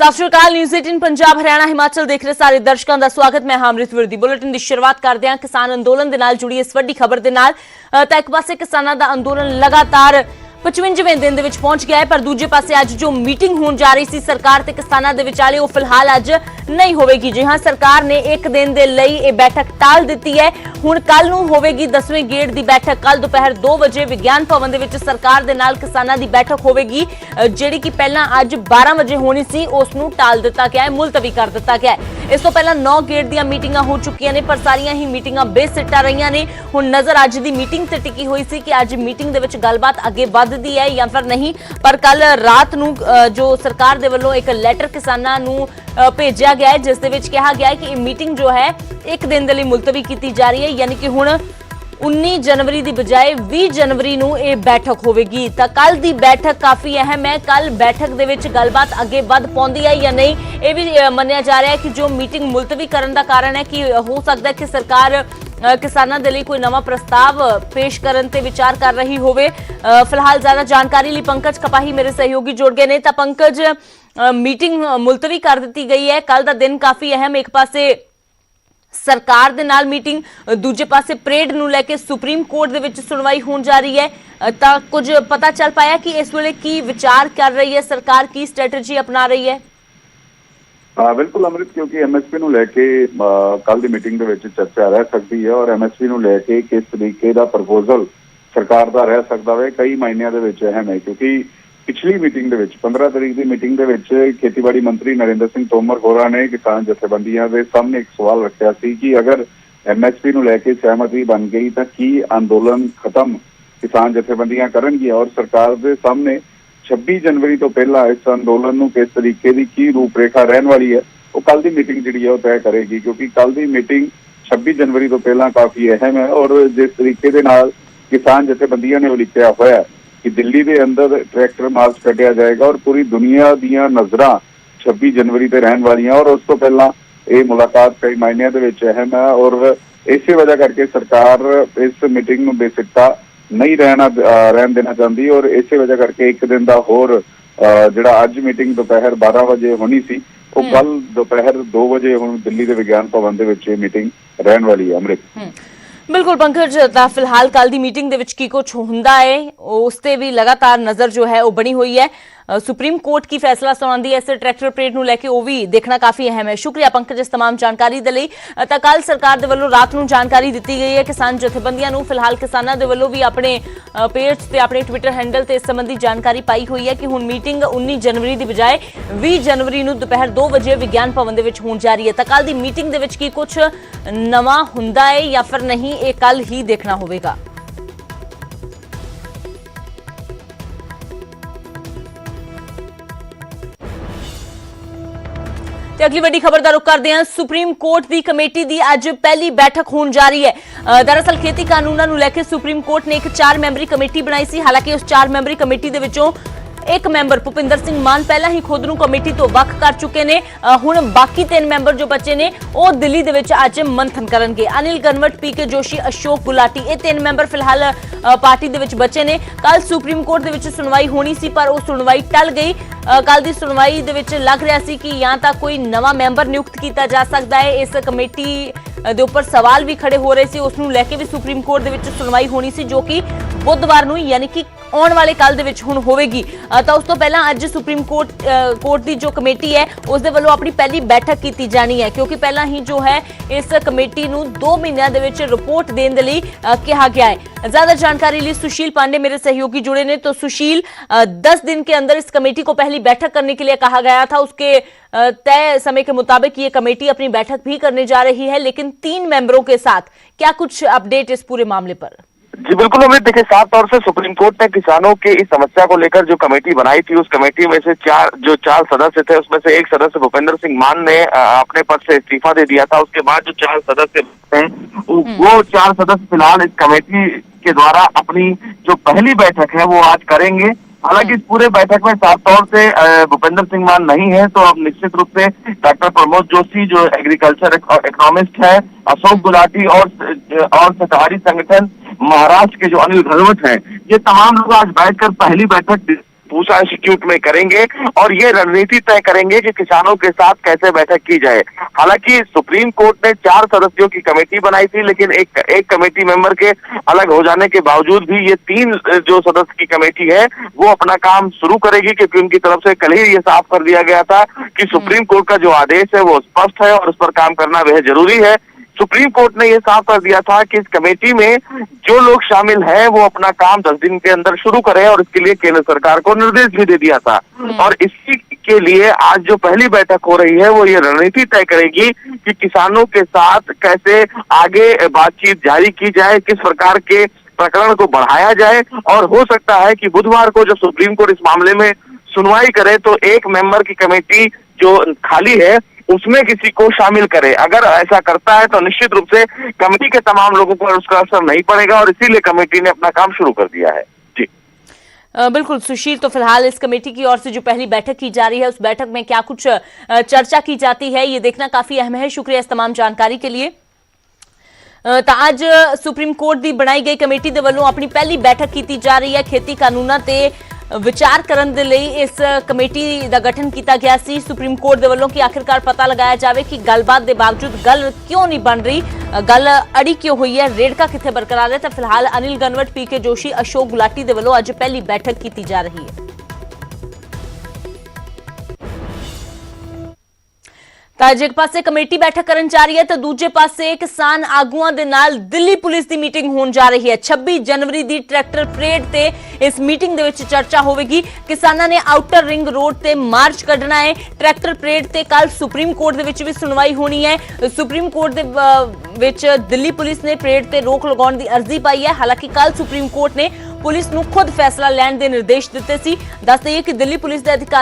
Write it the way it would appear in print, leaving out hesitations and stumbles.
ਸਤਿ ਸ਼੍ਰੀ ਅਕਾਲ। ਨਿਊਜ਼ 18 ਪੰਜਾਬ ਹਰਿਆਣਾ ਹਿਮਾਚਲ ਦੇਖ ਰਹੇ ਸਾਰੇ ਦਰਸ਼ਕਾਂ ਦਾ ਸਵਾਗਤ। ਮੈਂ ਅਮ੍ਰਿਤ ਵਿਰਦੀ। ਬੁਲੇਟਿਨ ਦੀ ਸ਼ੁਰੂਆਤ ਕਰਦੇ ਹਾਂ ਕਿਸਾਨ ਅੰਦੋਲਨ ਦੇ ਨਾਲ ਜੁੜੀ ਇਸ ਵੱਡੀ ਖਬਰ ਦੇ ਨਾਲ। ਤਾਂ ਇੱਕ ਪਾਸੇ ਕਿਸਾਨਾਂ ਦਾ ਅੰਦੋਲਨ ਲਗਾਤਾਰ 55ਵੇਂ ਦਿਨ ਦੇ ਵਿੱਚ ਪਹੁੰਚ ਗਿਆ ਹੈ, ਪਰ ਦੂਜੇ ਪਾਸੇ ਅੱਜ ਜੋ ਮੀਟਿੰਗ ਹੋਣ ਜਾ ਰਹੀ ਸੀ ਸਰਕਾਰ ਤੇ ਕਿਸਾਨਾਂ ਦੇ ਵਿਚਾਲੇ ਉਹ ਫਿਲਹਾਲ ਅੱਜ ਨਹੀਂ ਹੋਵੇਗੀ। ਜੀ ਹਾਂ, ਸਰਕਾਰ ਨੇ ਇੱਕ ਦਿਨ ਦੇ ਲਈ ਇਹ ਬੈਠਕ ਟਾਲ ਦਿੱਤੀ ਹੈ। ਹੁਣ ਕੱਲ ਨੂੰ ਹੋਵੇਗੀ 10ਵੇਂ ਗੇੜ ਦੀ ਬੈਠਕ। ਕੱਲ ਦੁਪਹਿਰ 2 ਵਜੇ ਵਿਗਿਆਨ ਭਵਨ ਦੇ ਵਿੱਚ ਸਰਕਾਰ ਦੇ ਨਾਲ ਕਿਸਾਨਾਂ ਦੀ ਬੈਠਕ ਹੋਵੇਗੀ, ਜਿਹੜੀ ਕਿ ਪਹਿਲਾਂ ਅੱਜ 12 ਵਜੇ ਹੋਣੀ ਸੀ, ਉਸ ਨੂੰ ਟਾਲ ਦਿੱਤਾ ਗਿਆ ਹੈ, ਮੁਲਤਵੀ ਕਰ ਦਿੱਤਾ ਗਿਆ ਹੈ। ਇਸ ਤੋਂ ਪਹਿਲਾਂ 9 ਗੇੜ ਦੀਆਂ ਮੀਟਿੰਗਾਂ ਹੋ ਚੁੱਕੀਆਂ ਨੇ, ਪਰ ਸਾਰੀਆਂ ਹੀ ਮੀਟਿੰਗਾਂ ਬੇਸਿੱਟਾ ਰਹੀਆਂ ਨੇ। ਹੁਣ ਨਜ਼ਰ ਅੱਜ ਦੀ ਮੀਟਿੰਗ ਤੇ ਟਿਕੀ ਹੋਈ ਸੀ ਕਿ ਅੱਜ ਮੀਟਿੰਗ ਦੇ ਵਿੱਚ ਗੱਲਬਾਤ ਅੱਗੇ ਵੱਧਦੀ ਹੈ ਜਾਂ ਫਿਰ ਨਹੀਂ। ਪਰ ਕੱਲ ਰਾਤ ਨੂੰ ਜੋ ਸਰਕਾਰ ਦੇ ਵੱਲੋਂ ਇੱਕ ਲੈਟਰ ਕਿਸਾਨਾਂ ਨੂੰ ਭੇਜਿਆ ਗਿਆ ਹੈ, ਜਿਸ ਦੇ ਵਿੱਚ ਕਿਹਾ ਗਿਆ ਹੈ ਕਿ ਇਹ ਮੀਟਿੰਗ ਜੋ ਹੈ ਇੱਕ ਦਿਨ ਦੇ ਲਈ ਮੁਲਤਵੀ ਕੀਤੀ ਜਾ ਰਹੀ ਹੈ, ਯਾਨੀ ਕਿ ਹੁਣ 19 ਜਨਵਰੀ ਦੀ ਬਜਾਏ 20 ਜਨਵਰੀ ਨੂੰ ਇਹ ਬੈਠਕ ਹੋਵੇਗੀ। ਤਾਂ ਕੱਲ ਦੀ ਬੈਠਕ ਕਾਫੀ ਅਹਿਮ ਹੈ। ਕੱਲ ਬੈਠਕ ਦੇ ਵਿੱਚ ਗੱਲਬਾਤ ਅੱਗੇ ਵੱਧ ਪਾਉਂਦੀ ਹੈ ਜਾਂ ਨਹੀਂ, ਇਹ ਵੀ ਮੰਨਿਆ ਜਾ ਰਿਹਾ ਹੈ ਕਿ ਜੋ ਮੀਟਿੰਗ ਮੁਲਤਵੀ ਕਰਨ ਦਾ ਕਾਰਨ ਹੈ ਕਿ ਹੋ ਸਕਦਾ ਹੈ ਕਿ ਸਰਕਾਰ ਕਿਸਾਨਾਂ ਦੇ ਲਈ ਕੋਈ ਨਵਾਂ ਪ੍ਰਸਤਾਵ ਪੇਸ਼ ਕਰਨ ਤੇ ਵਿਚਾਰ ਕਰ ਰਹੀ ਹੋਵੇ। ਫਿਲਹਾਲ ਜ਼ਿਆਦਾ ਜਾਣਕਾਰੀ ਲਈ ਪੰਕਜ ਕਪਾਹੀ ਮੇਰੇ ਸਹਿਯੋਗੀ ਜੁੜ ਗਏ ਨੇ। ਤਾਂ ਪੰਕਜ, ਮੀਟਿੰਗ ਮੁਲਤਵੀ ਕਰ ਦਿੱਤੀ ਗਈ ਹੈ। ਕੱਲ ਦਾ ਦਿਨ ਕਾਫੀ ਅਹਿਮ, ਇੱਕ ਪਾਸੇ ਸਰਕਾਰ ਦੇ ਨਾਲ ਮੀਟਿੰਗ, ਦੂਜੇ ਪਾਸੇ ਪਰੇਡ ਨੂੰ ਲੈ ਕੇ ਸੁਪਰੀਮ ਕੋਰਟ ਦੇ ਵਿੱਚ ਸੁਣਵਾਈ ਹੋਣ ਜਾ ਰਹੀ ਹੈ। ਤਾਂ ਕੁਝ ਪਤਾ ਚੱਲ ਪਾਇਆ ਕਿ ਇਸ ਵੇਲੇ ਕੀ ਵਿਚਾਰ ਕਰ ਰਹੀ ਹੈ ਸਰਕਾਰ, ਕੀ ਸਟ੍ਰੈਟਜੀ ਅਪਣਾ ਰਹੀ ਹੈ? ਬਿਲਕੁਲ ਅਮ੍ਰਿਤ, ਕਿਉਂਕਿ ਐਮਐਸਪੀ ਨੂੰ ਲੈ ਕੇ ਕੱਲ ਦੀ ਮੀਟਿੰਗ ਦੇ ਵਿੱਚ ਚਰਚਾ ਰਹਿ ਸਕਦੀ ਹੈ ਔਰ ਐਮਐਸਪੀ ਨੂੰ ਲੈ ਕੇ ਕਿਸ ਤਰੀਕੇ ਦਾ ਪ੍ਰਪੋਜ਼ਲ ਸਰਕਾਰ ਦਾ ਰਹਿ ਸਕਦਾ ਹੈ ਕਈ ਮਹੀਨਿਆਂ ਦੇ ਵਿੱਚ ਅਹਿਮ ਹੈ। ਕਿਉਂਕਿ ਪਿਛਲੀ ਮੀਟਿੰਗ ਦੇ ਵਿੱਚ 15 ਤਰੀਕ ਦੀ ਮੀਟਿੰਗ ਦੇ ਵਿੱਚ ਖੇਤੀਬਾੜੀ ਮੰਤਰੀ ਨਰਿੰਦਰ ਸਿੰਘ ਤੋਮਰ ਹੋਰਾਂ ਨੇ ਕਿਸਾਨ ਜਥੇਬੰਦੀਆਂ ਦੇ ਸਾਹਮਣੇ ਇੱਕ ਸਵਾਲ ਰੱਖਿਆ ਸੀ ਕਿ ਅਗਰ ਐਮਐਸਪੀ ਨੂੰ ਲੈ ਕੇ ਸਹਿਮਤੀ ਬਣ ਗਈ ਤਾਂ ਕੀ ਅੰਦੋਲਨ ਖਤਮ ਕਿਸਾਨ ਜਥੇਬੰਦੀਆਂ ਕਰਨਗੀਆਂ ਔਰ ਸਰਕਾਰ ਦੇ ਸਾਹਮਣੇ 26 ਜਨਵਰੀ ਤੋਂ ਪਹਿਲਾਂ ਇਸ ਅੰਦੋਲਨ ਨੂੰ ਕਿਸ ਤਰੀਕੇ ਦੀ ਕੀ ਰੂਪਰੇਖਾ ਰਹਿਣ ਵਾਲੀ ਹੈ, ਉਹ ਕੱਲ ਦੀ ਮੀਟਿੰਗ ਜਿਹੜੀ ਹੈ ਉਹ ਤੈਅ ਕਰੇਗੀ। ਕਿਉਂਕਿ ਕੱਲ ਦੀ ਮੀਟਿੰਗ 26 ਜਨਵਰੀ ਤੋਂ ਪਹਿਲਾਂ ਕਾਫੀ ਅਹਿਮ ਹੈ ਔਰ ਜਿਸ ਤਰੀਕੇ ਦੇ ਨਾਲ ਕਿਸਾਨ ਜਥੇਬੰਦੀਆਂ ਨੇ ਉਲੀਕਿਆ ਹੋਇਆ ਕਿ ਦਿੱਲੀ ਦੇ ਅੰਦਰ ਟਰੈਕਟਰ ਮਾਰਚ ਕੱਢਿਆ ਜਾਏਗਾ ਔਰ ਪੂਰੀ ਦੁਨੀਆ ਦੀਆਂ ਨਜ਼ਰਾਂ 26 ਜਨਵਰੀ ਤੇ ਰਹਿਣ ਵਾਲੀਆਂ ਔਰ ਉਸ ਤੋਂ ਪਹਿਲਾਂ ਇਹ ਮੁਲਾਕਾਤ ਕਈ ਮਾਇਨਿਆਂ ਦੇ ਵਿੱਚ ਅਹਿਮ ਹੈ ਔਰ ਇਸੇ ਵਜ੍ਹਾ ਕਰਕੇ ਸਰਕਾਰ ਇਸ ਮੀਟਿੰਗ ਨੂੰ ਬੇਸਿੱਟਾ ਨਹੀਂ ਰਹਿਣ ਦੇਣਾ ਚਾਹੁੰਦੀ ਔਰ ਇਸੇ ਵਜ੍ਹਾ ਕਰਕੇ ਇੱਕ ਦਿਨ ਦਾ ਹੋਰ ਜਿਹੜਾ ਅੱਜ ਮੀਟਿੰਗ ਦੁਪਹਿਰ 12 ਵਜੇ ਹੋਣੀ ਸੀ, ਉਹ ਕੱਲ ਦੁਪਹਿਰ 2 ਵਜੇ ਹੁਣ ਦਿੱਲੀ ਦੇ ਵਿਗਿਆਨ ਭਵਨ ਦੇ ਵਿੱਚ ਇਹ ਮੀਟਿੰਗ ਰਹਿਣ ਵਾਲੀ ਹੈ। ਅਮ੍ਰਿਤ ਬਿਲਕੁਲ ਪੰਕਜ, ਤਾਂ ਫਿਲਹਾਲ ਕੱਲ ਦੀ ਮੀਟਿੰਗ ਦੇ ਵਿੱਚ ਕੀ ਕੁਝ ਹੁੰਦਾ ਹੈ ਉਸ ਤੇ ਵੀ ਲਗਾਤਾਰ ਨਜ਼ਰ ਜੋ ਹੈ ਉਹ ਬਣੀ ਹੋਈ ਹੈ। ਸੁਪਰੀਮ ਕੋਰਟ ਕੀ ਫੈਸਲਾ ਸੁਣਾਉਂਦੀ ਹੈ ਇਸ ਟਰੈਕਟਰ ਪਰੇਡ ਨੂੰ ਲੈ ਕੇ, ਉਹ ਵੀ ਦੇਖਣਾ ਕਾਫੀ ਅਹਿਮ ਹੈ। ਸ਼ੁਕਰੀਆ ਪੰਕਜ ਇਸ तमाम ਜਾਣਕਾਰੀ ਦੇ ਲਈ। ਤਾਂ ਕੱਲ ਸਰਕਾਰ ਦੇ ਵੱਲੋਂ ਰਾਤ ਨੂੰ ਜਾਣਕਾਰੀ ਦਿੱਤੀ ਗਈ ਹੈ ਕਿਸਾਨ ਜਥੇਬੰਦੀਆਂ ਨੂੰ। ਫਿਲਹਾਲ ਕਿਸਾਨਾਂ ਦੇ ਵੱਲੋਂ ਵੀ ਆਪਣੇ ਪੇਜ ਤੇ ਆਪਣੇ ਟਵਿੱਟਰ ਹੈਂਡਲ ਤੇ ਇਸ ਸੰਬੰਧੀ ਜਾਣਕਾਰੀ ਪਾਈ ਹੋਈ ਹੈ ਕਿ ਹੁਣ ਮੀਟਿੰਗ 19 ਜਨਵਰੀ ਦੀ ਬਜਾਏ 20 ਜਨਵਰੀ ਨੂੰ ਦੁਪਹਿਰ 2 ਵਜੇ ਵਿਗਿਆਨ ਭਵਨ ਦੇ ਵਿੱਚ ਹੋਣ ਜਾ ਰਹੀ ਹੈ। ਤਾਂ ਕੱਲ ਦੀ ਮੀਟਿੰਗ ਦੇ ਵਿੱਚ ਕੀ ਕੁਝ ਨਵਾਂ ਹੁੰਦਾ ਹੈ ਜਾਂ ਫਿਰ ਨਹੀਂ, ਇਹ ਕੱਲ ਹੀ ਦੇਖਣਾ ਹੋਵੇਗਾ। ਤੇ ਅਗਲੀ ਵੱਡੀ ਖਬਰ ਦਾ ਰੁਖ ਕਰਦੇ ਹਾਂ। ਸੁਪਰੀਮ ਕੋਰਟ ਦੀ ਕਮੇਟੀ ਦੀ ਅੱਜ ਪਹਿਲੀ ਬੈਠਕ ਹੋਣ ਜਾ ਰਹੀ ਹੈ। ਦਰਅਸਲ ਖੇਤੀ ਕਾਨੂੰਨਾਂ ਨੂੰ ਲੈ ਕੇ ਸੁਪਰੀਮ ਕੋਰਟ ਨੇ ਇੱਕ 4 ਮੈਂਬਰੀ ਕਮੇਟੀ ਬਣਾਈ ਸੀ। ਹਾਲਾਂਕਿ ਉਸ 4 ਮੈਂਬਰੀ ਕਮੇਟੀ ਦੇ ਵਿੱਚੋਂ ਇੱਕ ਮੈਂਬਰ ਭੁਪਿੰਦਰ ਸਿੰਘ ਮਾਨ ਪਹਿਲਾਂ ਹੀ ਖੁਦ ਨੂੰ ਕਮੇਟੀ ਤੋਂ ਵੱਖ ਕਰ ਚੁੱਕੇ ਨੇ। ਹੁਣ ਬਾਕੀ 3 ਮੈਂਬਰ ਜੋ ਬਚੇ ਨੇ ਉਹ ਦਿੱਲੀ ਦੇ ਵਿੱਚ ਅੱਜ ਮੰਥਨ ਕਰਨਗੇ। ਅਨਿਲ ਗਨਵਟ, ਪੀਕੇ ਜੋਸ਼ੀ, ਅਸ਼ੋਕ ਗੁਲਾਟੀ, ਇਹ 3 ਮੈਂਬਰ ਫਿਲਹਾਲ ਪਾਰਟੀ ਦੇ ਵਿੱਚ ਬਚੇ ਨੇ। ਕੱਲ ਸੁਪਰੀਮ ਕੋਰਟ ਦੇ ਵਿੱਚ ਸੁਣਵਾਈ ਹੋਣੀ ਸੀ ਪਰ ਉਹ ਸੁਣਵਾਈ ਟਲ ਗਈ। ਕੱਲ ਦੀ ਸੁਣਵਾਈ ਦੇ ਵਿੱਚ ਲੱਗ ਰਿਹਾ ਸੀ ਕਿ ਜਾਂ ਤਾਂ ਕੋਈ ਨਵਾਂ ਮੈਂਬਰ ਨਿਯੁਕਤ ਕੀਤਾ ਜਾ ਸਕਦਾ ਹੈ। ਇਸ ਕਮੇਟੀ ਦੇ ਉੱਪਰ ਸਵਾਲ ਵੀ ਖੜੇ ਹੋ ਰਹੇ ਸੀ, ਉਸ ਨੂੰ ਲੈ ਕੇ ਵੀ ਸੁਪਰੀਮ ਕੋਰਟ ਦੇ ਵਿੱਚ ਸੁਣਵਾਈ ਹੋਣੀ ਸੀ, ਜੋ ਕਿ ਬੁੱਧਵਾਰ ਨੂੰ ਯਾਨੀ ਕਿ ਆਉਣ ਵਾਲੇ ਕੱਲ ਦੇ ਵਿੱਚ ਹੁਣ ਹੋਵੇਗੀ। ਤਾਂ ਉਸ ਤੋਂ ਪਹਿਲਾਂ ਅੱਜ ਸੁਪਰੀਮ ਕੋਰਟ ਦੀ ਜੋ ਕਮੇਟੀ ਹੈ ਉਸ ਦੇ ਵੱਲੋਂ ਆਪਣੀ ਪਹਿਲੀ ਬੈਠਕ ਕੀਤੀ ਜਾਣੀ ਹੈ, ਕਿਉਂਕਿ ਪਹਿਲਾਂ ਹੀ ਜੋ ਹੈ ਇਸ ਕਮੇਟੀ ਨੂੰ 2 ਮਹੀਨਿਆਂ ਦੇ ਵਿੱਚ ਰਿਪੋਰਟ ਦੇਣ ਦੇ ਲਈ ਕਿਹਾ ਗਿਆ है। ज्यादा जानकारी लिए सुशील पांडे मेरे सहयोगी जुड़े ने। तो सुशील, 10 दिन के अंदर इस कमेटी को पहली बैठक करने के लिए कहा गया था। उसके तय समय के मुताबिक ये कमेटी अपनी बैठक भी करने जा रही है, लेकिन 3 मेंबरों के साथ क्या कुछ अपडेट इस पूरे मामले पर? जी बिल्कुल अमित, देखिए साफ तौर से सुप्रीम कोर्ट ने किसानों के इस समस्या को लेकर जो कमेटी बनाई थी, उस कमेटी में से 4 सदस्य थे, उसमें से एक सदस्य भूपेंद्र सिंह मान ने अपने पद से इस्तीफा दे दिया था। उसके बाद जो 4 सदस्य हैं वो 4 सदस्य फिलहाल इस कमेटी के द्वारा अपनी जो पहली बैठक है वो आज करेंगे। हालांकि इस पूरे बैठक में साफ तौर से भूपेंद्र सिंह मान नहीं है, तो अब निश्चित रूप से डॉक्टर प्रमोद जोशी जो एग्रीकल्चर इकोनॉमिस्ट है, अशोक गुलाटी और सहकारी संगठन महाराष्ट्र के जो अनिल घनवट हैं, ये तमाम लोग आज बैठकर पहली बैठक पूसा इंस्टीट्यूट में करेंगे और ये रणनीति तय करेंगे कि किसानों के साथ कैसे बैठक की जाए। हालांकि सुप्रीम कोर्ट ने 4 सदस्यों की कमेटी बनाई थी, लेकिन एक कमेटी मेंबर के अलग हो जाने के बावजूद भी ये 3 जो सदस्य की कमेटी है वो अपना काम शुरू करेगी, क्योंकि उनकी तरफ से कल ही ये साफ कर दिया गया था कि सुप्रीम कोर्ट का जो आदेश है वो स्पष्ट है और उस पर काम करना बेहद जरूरी है। सुप्रीम कोर्ट ने यह साफ कर दिया था कि इस कमेटी में जो लोग शामिल हैं वो अपना काम 10 दिन के अंदर शुरू करें और इसके लिए केंद्र सरकार को निर्देश भी दे दिया था। और इसी के लिए आज जो पहली बैठक हो रही है वो ये रणनीति तय करेगी कि किसानों के साथ कैसे आगे बातचीत जारी की जाए, किस प्रकार के प्रकरण को बढ़ाया जाए। और हो सकता है कि बुधवार को जब सुप्रीम कोर्ट इस मामले में सुनवाई करे तो एक मेंबर की कमेटी जो खाली है उसमें किसी को शामिल करे। अगर ऐसा करता है तो निश्चित रूप से कमेटी के तमाम लोगों पर उसका असर नहीं पड़ेगा और इसीलिए कमेटी ने अपना काम शुरू कर दिया है। जी बिल्कुल सुशील, तो फिलहाल इस कमेटी की ओर से जो पहली बैठक की जा रही है उस बैठक में क्या कुछ चर्चा की जाती है ये देखना काफी अहम है। शुक्रिया इस तमाम जानकारी के लिए। ਤਾਂ ਅੱਜ ਸੁਪਰੀਮ ਕੋਰਟ ਦੀ ਬਣਾਈ ਗਈ ਕਮੇਟੀ ਦੇ ਵੱਲੋਂ ਆਪਣੀ ਪਹਿਲੀ ਬੈਠਕ ਕੀਤੀ ਜਾ ਰਹੀ ਹੈ। ਖੇਤੀ ਕਾਨੂੰਨਾਂ ਤੇ ਵਿਚਾਰ ਕਰਨ ਦੇ ਲਈ ਇਸ ਕਮੇਟੀ ਦਾ ਗਠਨ ਕੀਤਾ ਗਿਆ ਸੀ ਸੁਪਰੀਮ ਕੋਰਟ ਦੇ ਵੱਲੋਂ ਕਿ ਆਖਿਰਕਾਰ ਪਤਾ ਲਗਾਇਆ ਜਾਵੇ ਕਿ ਗੱਲਬਾਤ ਦੇ ਬਾਵਜੂਦ ਗੱਲ ਕਿਉਂ ਨਹੀਂ ਬਣ ਰਹੀ, ਗੱਲ ਅੜੀ ਕਿਉਂ ਹੋਈ ਹੈ, ਰੇੜਕਾ ਕਿੱਥੇ ਬਰਕਰਾਰ ਹੈ। ਤਾਂ ਫਿਲਹਾਲ ਅਨਿਲ ਗਨਵਟ, ਪੀਕੇ ਜੋਸ਼ੀ, ਅਸ਼ੋਕ ਗੁਲਾਟੀ ਦੇ ਵੱਲੋਂ ਅੱਜ ਪਹਿਲੀ ਬੈਠਕ ਕੀਤੀ ਜਾ ਰਹੀ ਹੈ। ਤਾਂ ਇੱਕ ਪਾਸੇ ਕਮੇਟੀ ਬੈਠਕ ਕਰਨ ਜਾ ਰਹੀ ਹੈ ਤਾਂ ਦੂਜੇ ਪਾਸੇ ਕਿਸਾਨ ਆਗੂਆਂ ਦੇ ਨਾਲ ਦਿੱਲੀ ਪੁਲਿਸ ਦੀ ਮੀਟਿੰਗ ਹੋਣ ਜਾ ਰਹੀ ਹੈ। 26 ਜਨਵਰੀ ਦੀ ਟਰੈਕਟਰ ਪਰੇਡ ਤੇ ਇਸ ਮੀਟਿੰਗ ਦੇ ਵਿੱਚ ਚਰਚਾ ਹੋਵੇਗੀ। ਕਿਸਾਨਾਂ ਨੇ ਆਊਟਰ ਰਿੰਗ ਰੋਡ ਤੇ ਮਾਰਚ ਕੱਢਣਾ ਹੈ। ਟਰੈਕਟਰ ਪਰੇਡ ਤੇ ਕੱਲ ਸੁਪਰੀਮ ਕੋਰਟ ਦੇ ਵਿੱਚ ਵੀ ਸੁਣਵਾਈ ਹੋਣੀ ਹੈ। ਸੁਪਰੀਮ ਕੋਰਟ ਦੇ ਵਿੱਚ ਦਿੱਲੀ ਪੁਲਿਸ ਨੇ ਪਰੇਡ ਤੇ ਰੋਕ ਲਗਾਉਣ ਦੀ ਅਰਜ਼ੀ ਪਾਈ ਹੈ। ਹਾਲਾਂਕਿ ਕੱਲ ਸੁਪਰੀਮ ਕੋਰਟ ਨੇ ਪੁਲਿਸ ਨੂੰ ਖੁਦ ਫੈਸਲਾ ਲੈਣ ਦੇ ਨਿਰਦੇਸ਼ ਦਿੱਤੇ ਸੀ। ਦੱਸ ਦਈਏ ਕਿ ਦਿੱਲੀ ਪੁਲਿਸ ਦੇ ਅਧਿਕਾਰੀ